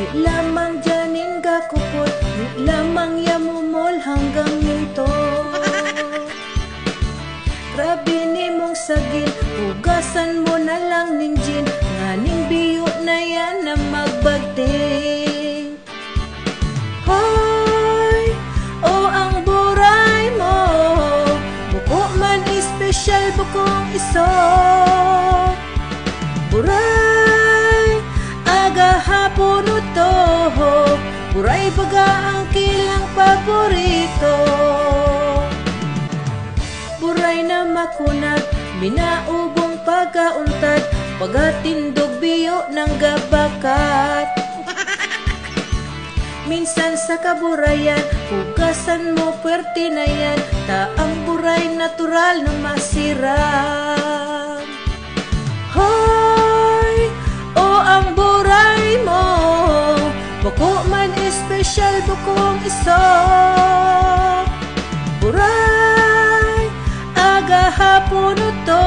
Di lamang janin gakupot, di lamang yamumol hanggang minto. Grabe ni mong sagin, hugasan mo na lang ning gin, nganing biyo na yan na magbagting. Hoy, o ang buray mo, buko man espesyal bukong iso. Buray, aga hapon uto, buray baga ang kilang paborito. Buray na makunat, minaubong pagkauntad, pagatindog biyo ng gabakat. Minsan sa kaburayan, hugasan mo puwerte na yan, taang buray natural na masiram. Hoy, o ang buray mo, buko man espesyal bukong iso. Buray, aga hapon uto,